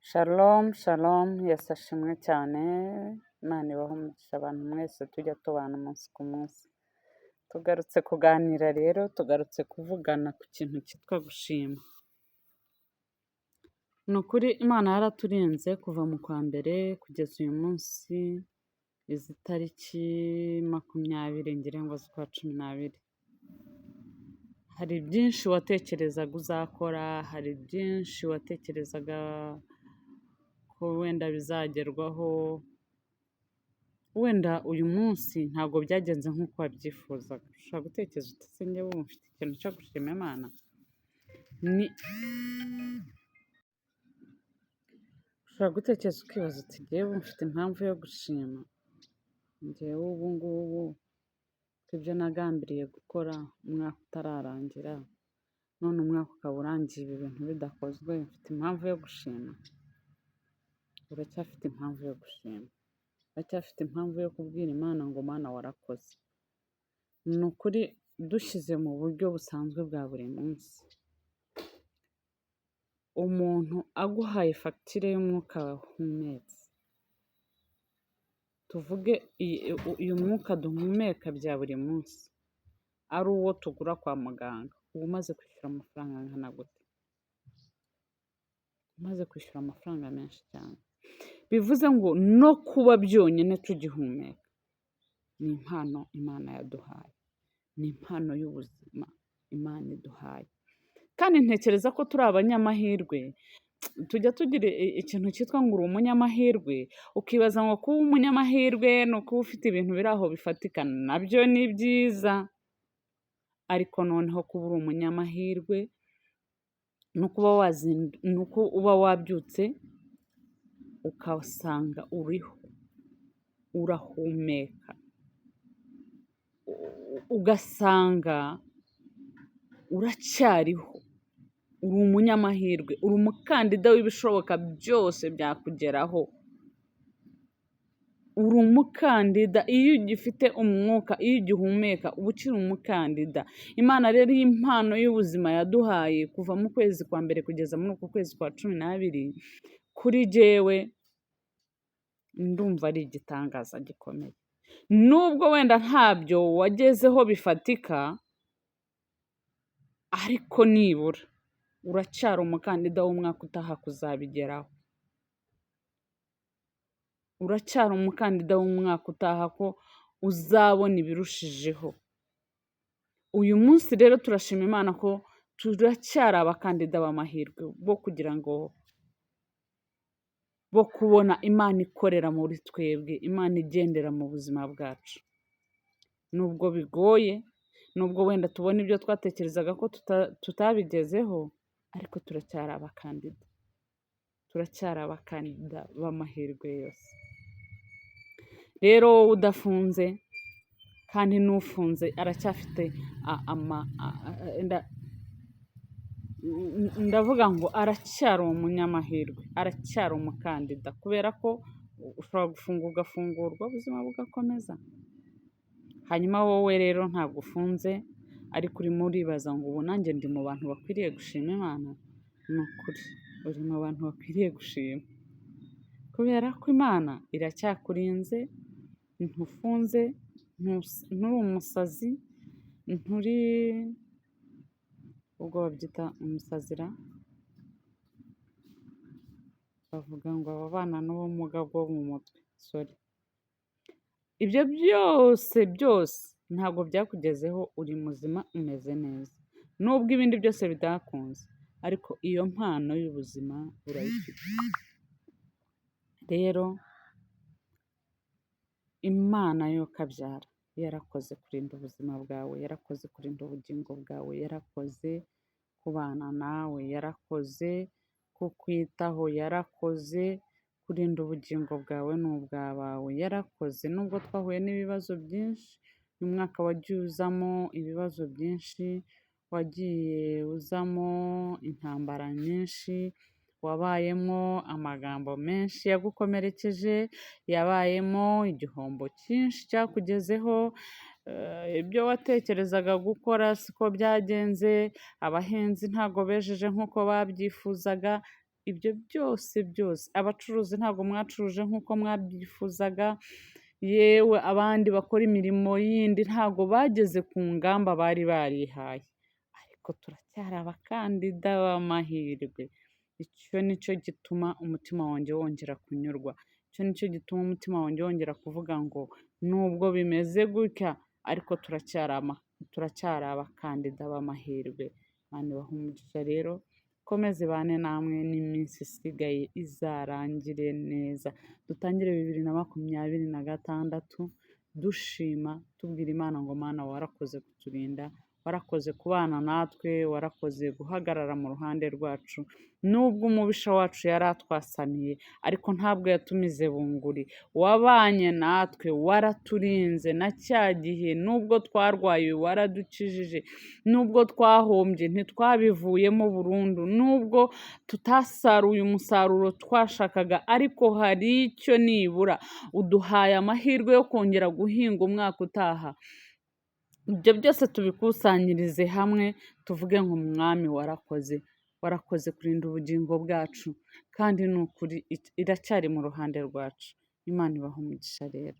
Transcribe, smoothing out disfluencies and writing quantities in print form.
Shalom, shalom, Yesu ashimwe cyane, Imana ibahe umugisha abantu mwese tujya tubana umunsi ku munsi. Tugarutse kuganira rero, tugarutse kuvugana ku kintu cyitwa gushima. Ni ukuri Imana yaraturinze kuva mu kwa mbere kugeza uyu munsi, izi tariki 20 ngira ngo z'ukwa 12. Hari byinshi watekerezaga uzakora, hari byinshi watekerezaga ko wenda bizagerwaho, wenda uyu munsi ntabwo byagenze nk'uko wabyifuzaga. Ushobora gutekereza uti ese njyewe ubu mfite ikintu cyo gushima Imana? Ushobora gutekereza ukibaza uti njyewe ubu mfite impamvu yo gushima? Njyewe ubu ngubu ibyo nagambiriye gukora umwaka utararangira, none umwaka ukaba urangiye ibi bintu bidakozwe, mfite impamvu yo gushima? Uracyafite impamvu yo gushima, uracyafite impamvu yo kubwira Imana ngo Mana warakoze. Ni ukuri dushyize mu buryo busanzwe bwa buri munsi, umuntu aguhaye fagitire y'umwuka wahumetse, tuvuge uyu mwuka duhumeka bya buri munsi ari uwo tugura kwa muganga, uba umaze kwishyura amafaranga angana gute? Umaze kwishyura amafaranga menshi cyane. Bivuze ngo no kuba byonyine tugihumeka ni impano Imana yaduhaye, ni impano y'ubuzima Imana iduhaye. Kandi ntekereza ko turi abanyamahirwe. Tujya tugira ikintu cyitwa ngo uri umunyamahirwe, ukibaza ngo kuba umunyamahirwe ni ukuba ufite ibintu biri aho bifatika. Nabyo ni byiza, ariko noneho kuba uri umunyamahirwe ni uko uba wabyutse ukasanga uriho, urahumeka, ugasanga uracyariho, uri umunyamahirwe, uri umukandida w'ibishoboka byose byakugeraho. Uri umukandida iyo ugifite umwuka, iyo ugihumeka uba ukiri umukandida. Imana rero iyi mpano y'ubuzima yaduhaye kuva mu kwezi kwa mbere kugeza muri uku kwezi kwa 12, kuri jyewe ndumva ari igitangaza gikomeye. Nubwo wenda ntabyo wagezeho bifatika, ariko nibura uracyari umukandida w'umwaka utaha kuzabigeraho. Uracyari umukandida w'umwaka utaha ko uzabona ibirushijeho. Uyu munsi rero turashima Imana ko turacyari abakandida b'amahirwe bo kugira ngo bo kubona Imana ikorera muri twebwe, Imana igendera mu buzima bwacu. Nubwo bigoye, nubwo wenda tubona ibyo twatekerezaga ko tutabigezeho, ariko turacyari abakandida. Turacyari abakandida b'amahirwe yose. Rero wowe udafunze kandi n'ufunze aracyafite ndavuga ngo aracyari umunyamahirwe, aracyari umukandida, kubera ko ushobora gufunga ugafungurwa ubuzima bugakomeza. Hanyuma wowe rero ntabwo ufunze, ariko urimo uribaza ngo ubu nanjye ndi mu bantu bakwiriye gushima Imana? Ni ukuri uri mu bantu bakwiriye gushima, kubera ko Imana iracyakurinze, ntufunze, nturi umusazi, nturi ubwo babyita umusazira, bavuga ngo ababana n'ubumuga bwo mu mutwe, sorry. Ibyo byose ntabwo byakugezeho, uri muzima, umeze neza. Nubwo ibindi byose bidakunze, ariko iyo mpano y'ubuzima urayifite. Rero Imana yo kabyara yarakoze kurinda ubuzima bwawe, yarakoze kurinda ubugingo bwawe, yarakoze kubana nawe, yarakoze kukwitaho, yarakoze kurinda ubugingo bwawe n'ubw'abawe, yarakoze. Nubwo twahuye n'ibibazo byinshi, uyu mwaka wagiye uzamo ibibazo byinshi, wagiye uzamo intambara nyinshi, wabayemo amagambo menshi yagukomerekeje, yabayemo igihombo cyinshi cyakugezeho, ibyo watekerezaga gukora siko byagenze, abahinzi ntabwo bejeje nk'uko babyifuzaga, ibyo byose abacuruzi ntabwo mwacuruje nk'uko mwabyifuzaga, yewe abandi bakora imirimo yindi ntabwo bageze ku ngamba bari barihaye, ariko turacyari abakandida b'amahirwe. Icyo ni cyo gituma umutima wanjye wongera kunyurwa, icyo ni cyo gituma umutima wanjye wongera kuvuga ngo nubwo bimeze gutya ariko turacyari abakandida b'amahirwe. Imana ibahe umugisha rero, ikomeze ibane namwe n'iminsi isigaye izarangire neza, dutangire 2026 dushima tubwira Imana ngo Mana warakoze kuturinda, warakoze kubana natwe, warakoze guhagarara mu ruhande rwacu, nubwo umubisha wacu yari atwasamiye ariko ntabwo yatumize bunguri, wabanye natwe, waraturinze na cya gihe, nubwo twarwaye waradukijije, nubwo twahombye ntitwabivuyemo burundu, nubwo tutasaruye umusaruro twashakaga ariko hari icyo nibura uduhaye amahirwe yo kongera guhinga umwaka utaha. Ibyo byose tubikusanyirize hamwe tuvuge ngo Mwami warakoze kurinda ubugingo bwacu, kandi ni ukuri iracyari mu ruhande rwacu. Imana ibahe umugisha rero.